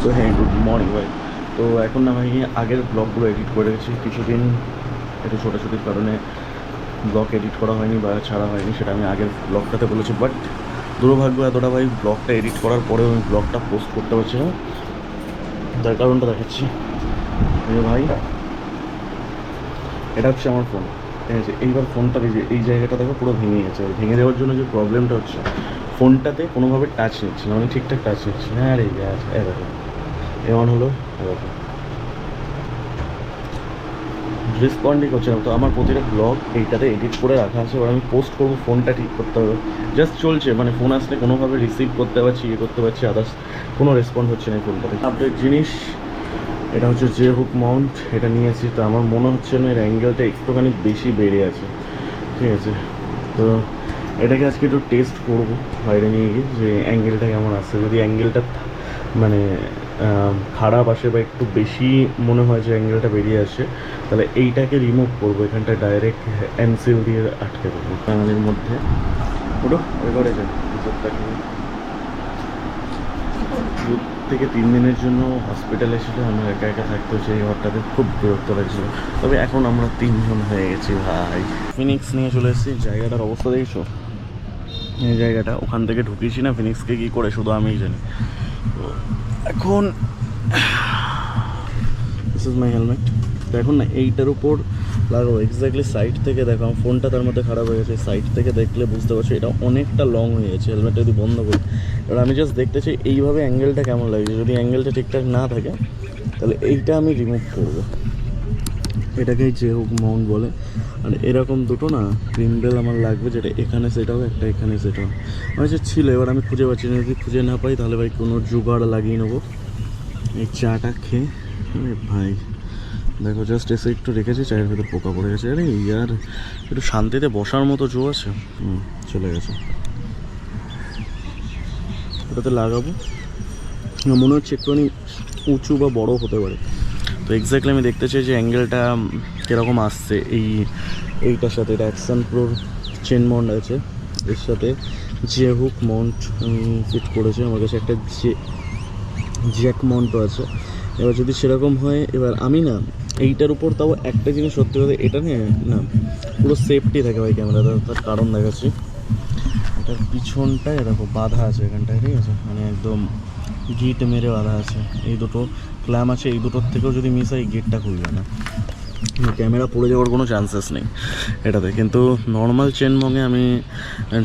তো হ্যাঁ, good morning ভাই। তো এখন না ভাই আগের ব্লগগুলো এডিট করে রেখেছি, কিছুদিন একটু ছোটাছুটির কারণে ব্লগ এডিট করা হয়নি বা ছাড়া হয়নি, সেটা আমি আগের ব্লগটাতে বলেছি। বাট দুর্ভাগ্য এতটা ভাই, ব্লগটা এডিট করার পরেও আমি ব্লগটা পোস্ট করতে পারছি না। তার কারণটা দেখাচ্ছি। ভাই এটা হচ্ছে আমার ফোন, ঠিক আছে। এইবার ফোনটা এই জায়গাটা দেখো পুরো ভেঙে গেছে। ভেঙে যাওয়ার জন্য যে প্রবলেমটা হচ্ছে, ফোনটাতে কোনোভাবে টাচ নিচ্ছে না, মানে ঠিকঠাক টাচ নিচ্ছে না। আর এই দেখো এমন হলো, দেখো রেসপন্ডই করছে না। তো আমার প্রতিটা ব্লগ এইটাতে এডিট করে রাখা আছে, এবার আমি পোস্ট করবো, ফোনটা ঠিক করতে হবে। জাস্ট চলছে, মানে ফোন আসলে কোনোভাবে রিসিভ করতে পারছি, ইয়ে করতে পারছি, আদার্স কোনো রেসপন্ড হচ্ছে না এই ফোনটাতে। আপডেট জিনিস এটা হচ্ছে যে হুক মাউন্ট, এটা নিয়েছি। তো আমার মনে হচ্ছে না এর অ্যাঙ্গেলটা একটুখানি বেশি বেড়ে আছে, ঠিক আছে। তো এটাকে আজকে একটু টেস্ট করবো বাইরে নিয়ে গিয়ে, যে অ্যাঙ্গেলটা কেমন আসছে। যদি অ্যাঙ্গেলটা মানে খারাপ আসে বা একটু বেশি মনে হয় যে অ্যাঙ্গেলটা বেরিয়ে আসে, তাহলে এইটাকে রিমুভ করবো, এখানটা ডাইরেক্ট এনসিল দিয়ে আটকে দেবো বাঙালির মধ্যে। ওটা এবারে যাই দু থেকে 3 দিনের জন্য হসপিটালে ছিল, আমরা একা একা থাকতে হচ্ছে এই ঘরটাতে, খুব বিরক্ত লাগছিল। তবে এখন আমরা 3 জন হয়ে গেছি ভাই। ফিনিক্স নিয়ে চলে এসেছি। জায়গাটার অবস্থা দেখছো, এই জায়গাটা ওখান থেকে ঢুকিয়েছি না ফিনিক্সকে কী করে, শুধু আমিই জানি। তো এখন দিস ইজ মাই হেলমেট। তো এখন না এইটার উপর লাগাবো এক্স্যাক্টলি সাইড থেকে। দেখো আমার ফোনটা তার মধ্যে খারাপ হয়ে গেছে, সাইড থেকে দেখলে বুঝতে পারছো এটা অনেকটা লং হয়ে গেছে। হেলমেটটা যদি বন্ধ করি, এবার আমি জাস্ট দেখতে চাই এইভাবে অ্যাঙ্গেলটা কেমন লাগছে। যদি অ্যাঙ্গেলটা ঠিকঠাক না থাকে, তাহলে এইটা আমি রিমুভ করবো। এটাকেই যে হুক মাউন্ট বলে। আর এরকম দুটো না ক্রিমবেল আমার লাগবে, যেটা এখানে সেটাও, একটা এখানে সেটাও। আমার যে ছিল, এবার আমি খুঁজে পাচ্ছি না। যদি খুঁজে না পাই, তাহলে ভাই কোনো জোগাড় লাগিয়ে নেবো। এই চাটা খেয়ে ভাই দেখো, জাস্ট এসে একটু রেখেছি, চায়ের ভেতর পোকা পড়ে গেছে। আরে ইয়ার, একটু শান্তিতে বসার মতো জো আছে। চলে গেছে। ওটাতে লাগাবো, মনে হচ্ছে একটুখানি উঁচু বা বড় হতে পারে। তো এক্স্যাক্টলি আমি দেখতে চাই যে অ্যাঙ্গেলটা কীরকম আসছে। এইটার সাথে এটা অ্যাকশন প্রোর চেন মাউন্ট আছে, এর সাথে যে হুক মাউন্ট আমি ফিট করেছি। আমার কাছে একটা জ্যাক মাউন্টও আছে। এবার যদি সেরকম হয়, এবার আমি না এইটার উপর, তাও একটা জিনিস সত্যি কথা, এটা নিয়ে না পুরো সেফটি থাকে ভাই ক্যামেরাটা। তার কারণ দেখাচ্ছি, এটার পিছনটায় দেখো বাঁধা আছে এখানটায়, ঠিক আছে, মানে একদম গিট মেরে বাঁধা আছে। এই দুটো ক্ল্যাম আছে, এই দুটোর থেকেও যদি মিস হয়, গেটটা খুলবে না, ক্যামেরা পড়ে যাওয়ার কোনো চান্সেস নেই এটাতে। কিন্তু নর্মাল চেন মঙে আমি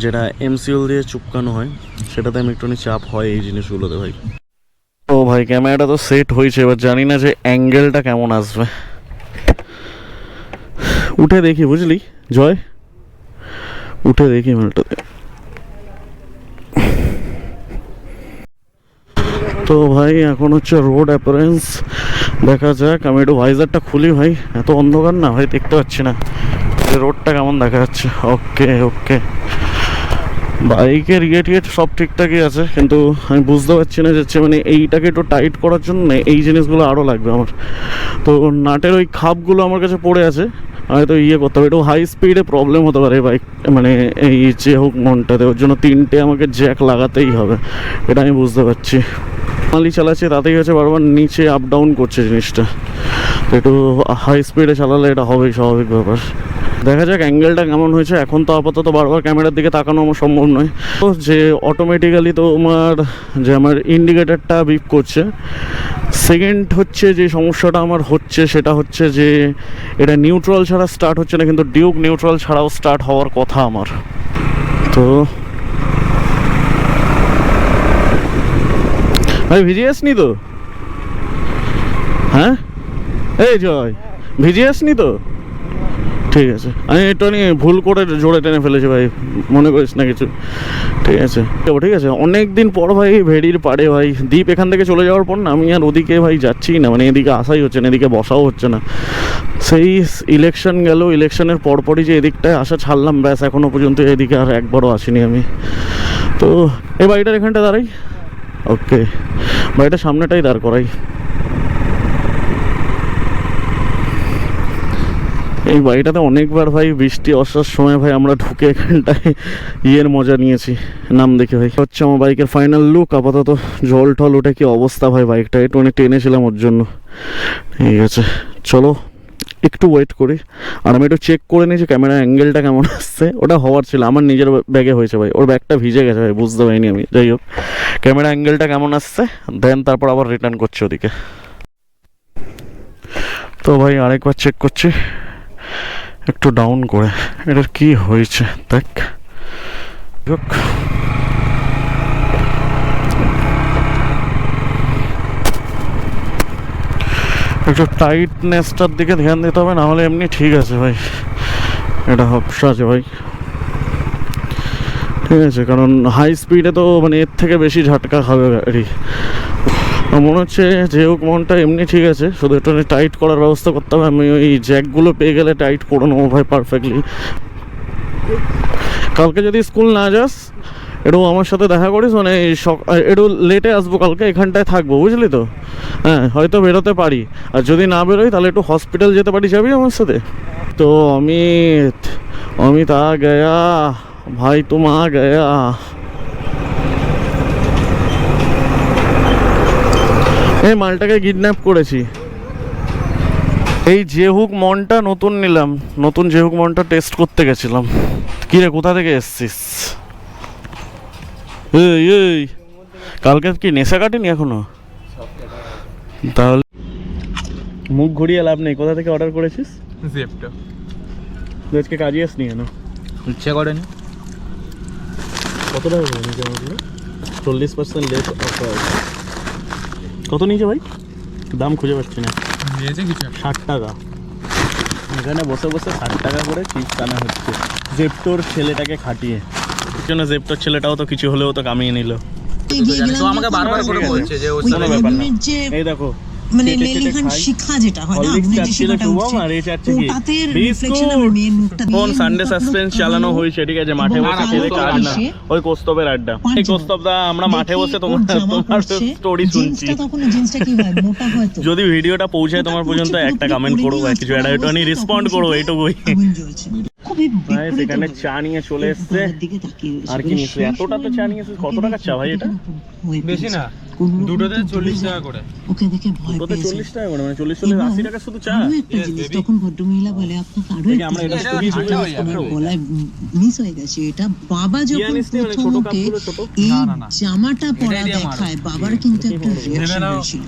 যেটা এমসিএল দিয়ে চুপকানো হয়, সেটাতে আমি একটুখানি চাপ হয় এই জিনিসগুলোতে ভাই। ও ভাই, ক্যামেরাটা তো সেট হয়েছে, এবার জানি না যে অ্যাঙ্গেলটা কেমন আসবে। উঠে দেখি, বুঝলি জয়, উঠে দেখি মেলটাতে। তো ভাই এখন হচ্ছে রোড অ্যাপারেন্স, দেখা যাক। আমি একটু ভাইজারটা খুলি ভাই, এত অন্ধকার না ভাই, দেখতে পাচ্ছি না যে রোডটা কেমন দেখা যাচ্ছে। ওকে ওকে, বাইকের ইয়ে সব ঠিকঠাকই আছে, কিন্তু আমি বুঝতে পারছি না যাচ্ছে, মানে এইটাকে একটু টাইট করার জন্য এই জিনিসগুলো আরও লাগবে আমার। তো নাটের ওই খাপগুলো আমার কাছে পড়ে আছে, হয়তো ইয়ে করতে হবে। একটু হাই স্পিডে প্রবলেম হতে পারে বাইক, মানে এই যে হুক মনটাতে, ওর জন্য 3টে আমাকে জ্যাক লাগাতেই হবে, এটা আমি বুঝতে পারছি। মালি চালাচ্ছে, তাতেই হচ্ছে বারবার নিচে আপ ডাউন করছে জিনিসটা। তো একটু হাই স্পিডে চালালে এটা হবেই, স্বাভাবিক ব্যাপার। দেখা যাক অ্যাঙ্গেলটা কেমন হয়েছে। এখন তো আপাতত বারবার ক্যামেরার দিকে তাকানো আমার সম্ভব নয়। তো যে অটোমেটিক্যালি তো আমার ইন্ডিকেটারটা বিপ করছে। সেকেন্ড হচ্ছে যে সমস্যাটা আমার হচ্ছে, সেটা হচ্ছে যে এটা নিউট্রাল ছাড়া স্টার্ট হচ্ছে না, কিন্তু ডিউক নিউট্রাল ছাড়াও স্টার্ট হওয়ার কথা আমার। তো ভাই ভিজে আসনি তো? হ্যাঁ এই জয়, ভিজে আসনি তো? ঠিক আছে, আমি একটু ভুল করে জোরে টেনে ফেলেছি ভাই, মনে করিস না কিছু, ঠিক আছে। ঠিক আছে, অনেক দিন পর ভাই ভেড়ির পাড়ে ভাই। দ্বীপ এখান থেকে চলে যাওয়ার পর না আমি আর ওদিকে ভাই যাচ্ছি না, মানে এদিকে আসাই হচ্ছে না, এদিকে বসাও হচ্ছে না। সেই ইলেকশন গেল, ইলেকশনের পরপরই যে এদিকটায় আসা ছাড়লাম, ব্যাস এখনও পর্যন্ত এদিকে আর একবারও আসিনি আমি। তো এই বাড়িটার এখানটা দাঁড়াই, ওকে, বাড়িটার সামনেটাই দাঁড় করাই। এই বাড়িটাতে অনেকবার ভাই বৃষ্টি আসার সময় ভাই আমরা ঢুকে এখানটায় ইয়ের মজা নিয়েছি নাম দেখে। ভাই হচ্ছে আমার বাইকের ফাইনাল লুক। আপাতত জল টল ওটা কি অবস্থা ভাই, বাইকটা একটু অনেক টেনেছিলাম ওর জন্য। ঠিক আছে চলো একটু ওয়েট করি। আর আমি একটু চেক করে নিয়েছি ক্যামেরা অ্যাঙ্গেলটা কেমন আসছে। ওটা হওয়ার ছিল, আমার নিজের ব্যাগে হয়েছে ভাই, ওর ব্যাগটা ভিজে গেছে ভাই, বুঝতে পারিনি আমি। যাই হোক ক্যামেরা অ্যাঙ্গেলটা কেমন আসছে দেন তারপর আবার রিটার্ন করছি ওদিকে। তো ভাই আরেকবার চেক করছি একটু ডাউন করে, এটার কি হয়েছে দেখ। একটু টাইটনেসটার দিকে ধ্যান দিতে হবে, নাহলে এমনি ঠিক আছে ভাই। এটা হপসা আছে ভাই, ঠিক আছে, কারণ হাই স্পিডে তো মানে এর থেকে বেশি ঝাটকা খাবে গাড়ি। মনে হচ্ছে যে হোক মনটা এমনি ঠিক আছে, শুধু একটু টাইট করার ব্যবস্থা করতে হবে। আমি ওই জ্যাকগুলো পেয়ে গেলে টাইট করে নেবো ভাই পারফেক্টলি। কালকে যদি স্কুল না যাস একটু আমার সাথে দেখা করিস, মানে একটু লেটে আসবো কালকে, এখানটায় থাকবো বুঝলি তো। হ্যাঁ হয়তো বেরোতে পারি, আর যদি না বেরোই তাহলে একটু হসপিটাল যেতে পারি, যাবি আমার সাথে? তো অমিত আ গয়া ভাই, তুম আ গয়া। এই মালটাকে কিডন্যাপ করেছি। এই জেহুক মনটা নতুন নিলাম, নতুন জেহুক মনটা টেস্ট করতে গেছিলাম। কিরে কোথা থেকে এসছিস? এই কালকে কি নেশা কাটেনি এখনো? তাহলে মুখ ঘুরিয়ে লাভ নেই। কোথা থেকে অর্ডার করেছিস? জেপ্টো। আজকে কাজে আসনি কেন? ইচ্ছে করেনি। কত টাকা করে নিয়েছে আমাকে? 40% লেস অফার। কত নিয়েছে ভাই? দাম খুঁজে পাচ্ছি না। নিয়েছে কিছু 60 টাকা। এখানে বসে বসে 60 টাকা করে চিপস আনা হচ্ছে জেপ্টোর ছেলেটাকে খাটিয়ে। জন্য জেপ্টোর ছেলেটাও তো কিছু হলেও তো কামিয়ে নিল। তো আমাকে বারবার করে বলছে যে ও কোনো ব্যাপার না। এই দেখো মানে লেলিহান শিখা যেটা হয় না, মানে যে শিখাটা উঠছে ওটাতে রিফ্লেকশন আমার মেয়ের মুখটা দিয়ে। ফোন সানডে সাসপেন্স চালানো হয়েছে, ঠিক আছে, মাঠে বসে ছেলে কাজ না, ওই কৌস্তবের আড্ডা। এই কৌস্তবদা আমরা মাঠে বসে তোমার স্টোরি শুনছি। তখন জিন্সটা কি হয়, মোটা হয় তো। যদি ভিডিওটা পৌঁছায় তোমার পর্যন্ত একটা কমেন্ট করো বা কিছু একটা একটুখানি রেসপন্ড করো, এইটুকুই। খুবই সেখানে চা নিয়ে চলে এসছে। আর কি নিচ্ছে? এতটা তো চা নিয়ে এসছে। কত টাকা চা ভাই এটা? বেশি না, দুটোতে 40 টাকা করে। ওকে দেখে ভয় দুটোতে পেয়েছে। 40 টাকা করে, মানে 40 80 টাকা শুধু চা। আরো একটা জিনিস, তখন ভদ্রমহিলা বলে আপনাকে আরো একটা আমরা এটা জিনিস খুবই যেটা আমার গলায় মিস হয়ে গেছে। এটা বাবা যখন প্রথম ওকে এই জামাটা পরা দেখায়, বাবার কিন্তু একটা রিঅ্যাকশন হয়েছিল।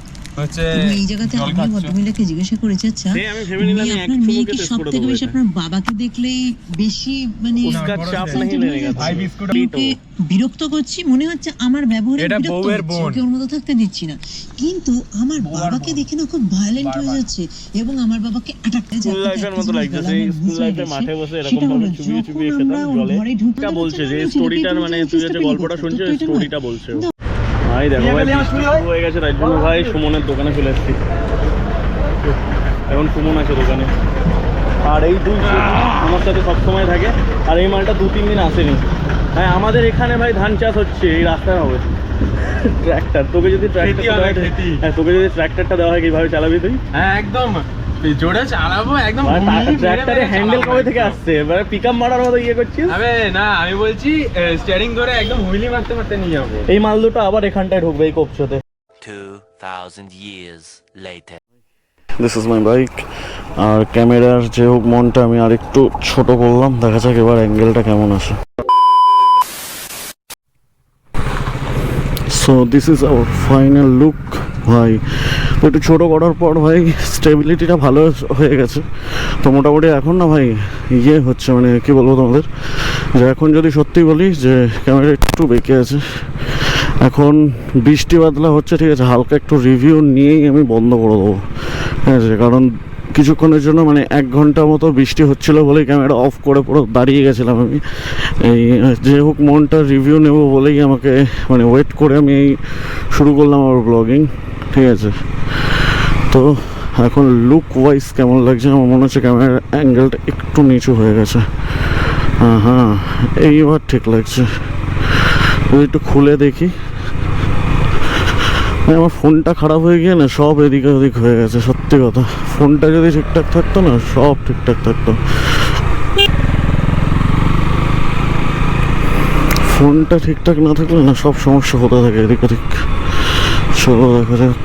এই জায়গাতে আমি ভদ্রমহিলাকে জিজ্ঞাসা করেছি, আচ্ছা আপনার মেয়েকে সব থেকে বেশি আপনার বাবাকে দেখলেই বেশি মানে বিরক্ত করছি মনে হচ্ছে, আমার ব্যবহারে বিরক্ত হচ্ছে, ওকে ওর মতো থাকতে দিচ্ছি না, কিন্তু আমার বাবাকে দেখে না খুব ভায়োলেন্ট হয়ে যাচ্ছে এবং আমার বাবাকে অ্যাটাক করে যাচ্ছে। লাইফের মতো লাগছে সেই স্কুল লাইফে মাঠে বসে এরকম ভাবে চুবিয়ে চুবিয়ে খেতাম জলে। এটা বলছে যে স্টোরিটার, মানে তুই যে গল্পটা শুনছিস স্টোরিটা বলছে। ভাই দেখো ভাই শুরু হয়ে গেছে, তাই জন্য ভাই সুমনের দোকানে চলে এসেছি। এখন সুমন আছে দোকানে, আর এই দুই আমার সাথে সবসময় থাকে। আর এই মালটা 2-3 দিন আসেনি। হ্যাঁ আমাদের এখানে ভাই ধান চাষ হচ্ছে এই রাস্তার হবে ট্র্যাক্টর। তোকে যদি ট্র্যাক্টরটা দেওয়া হয় কিভাবে চালাবি তুই? হ্যাঁ একদম জোরে চালাবো একদম। ট্র্যাক্টরের হ্যান্ডেল কবে থেকে আসছে? এবারে পিকআপ মারার মতো ইয়ে করছিস? আরে না, আমি বলছি স্টিয়ারিং ধরে একদম হুইলি মারতে মারতে নিয়ে যাবো। এই মাল দুটো আবার এখানটায় ঢুকবে এই কোপচোতে। 2000 years later. This is my bike. আর ক্যামেরার যে হোক মনটা আমি আরেকটু ছোট করলাম, দেখা যাক এবার অ্যাঙ্গেলটা কেমন আসে। So this is our final look ভাই। একটু ছোটো করার পর ভাই স্টেবিলিটিটা ভালো হয়ে গেছে। তো মোটামুটি এখন না ভাই ইয়ে হচ্ছে, মানে কী বলবো তোমাদের, যে এখন যদি সত্যি বলি যে ক্যামেরা একটু বেঁকে আছে। এখন বৃষ্টি বাদলা হচ্ছে, ঠিক আছে, হালকা একটু রিভিউ নিয়েই আমি বন্ধ করে দেবো, ঠিক আছে, কারণ কিছুক্ষণের জন্য মানে 1 ঘন্টা মতো বৃষ্টি হচ্ছিল বলেই ক্যামেরা অফ করে পুরো দাঁড়িয়ে গেছিলাম আমি। এই যে হোক মনটার রিভিউ নেব বলেই আমাকে মানে ওয়েট করে আমি এই শুরু করলাম আমার ব্লগিং, ঠিক আছে। তো এখন লুক ওয়াইজ কেমন লাগছে? আমার মনে হচ্ছে ক্যামেরার অ্যাঙ্গেলটা একটু নিচু হয়ে গেছে। হ্যাঁ এইবার ঠিক লাগছে। একটু খুলে দেখি। আমার ফোনটা খারাপ হয়ে গিয়ে না সব এদিকে ওদিক হয়ে গেছে, সত্যি কথা। ফোনটা যদি ঠিকঠাক থাকতো না সব ঠিকঠাক থাকতো। ফোনটা ঠিকঠাক না থাকলে না সব সমস্যা হতে থাকে এদিক ওদিক। চলো দেখা যাক।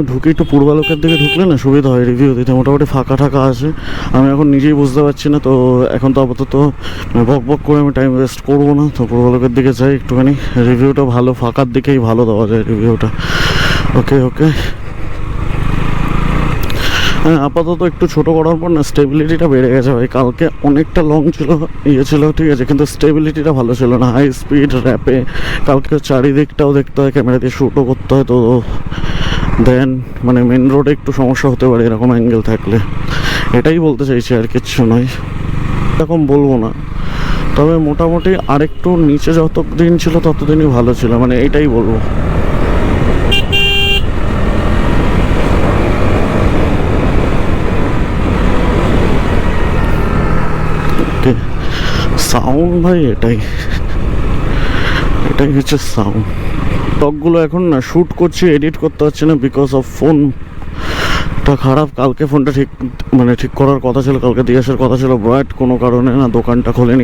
ঢুকে একটু পূর্বালোকের দিকে ঢুকলে না সুবিধা হয় রিভিউ দিতে, মোটামুটি ফাঁকা ঠাকা আছে। আমি এখন নিজেই বুঝতে পারছি না, তো এখন তো আপাতত বক বক করে আমি টাইম ওয়েস্ট করবো না, তো পূর্বালোকের দিকে যাই একটুখানি। রিভিউটা ভালো, ফাঁকার দিকেই ভালো দেওয়া যায় রিভিউটা। ওকে ওকে। হ্যাঁ, আপাতত একটু ছোটো করার পর না স্টেবিলিটিটা বেড়ে গেছে ভাই। কালকে অনেকটা লং ছিল, ছিল ঠিক আছে, কিন্তু স্টেবিলিটিটা ভালো ছিল না। হাই স্পিড র্যাপে কালকে চারিদিকটাও দেখতে হয়, ক্যামেরা দিয়ে শ্যুটও করতে হয়, তো দেন মানে মেন রোডে একটু সমস্যা হতে পারে এরকম অ্যাঙ্গেল থাকলে। এটাই বলতে চাইছি, আর কিচ্ছু নয়। এরকম বলবো না, তবে মোটামুটি আরেকটু নিচে যত দিন ছিল ততদিনই ভালো ছিল, মানে এটাই বলবো। সাউন্ড ভাই এটাই হচ্ছে সাউন্ড। ব্লগগুলো এখন না শ্যুট করছি, এডিট করতে পারছি না বিকজ অফ ফোনটা খারাপ। কালকে ফোনটা ঠিক করার কথা ছিল, কালকে দিয়ে আসার কথা ছিল, বাট কোনো কারণে না দোকানটা খোলেনি।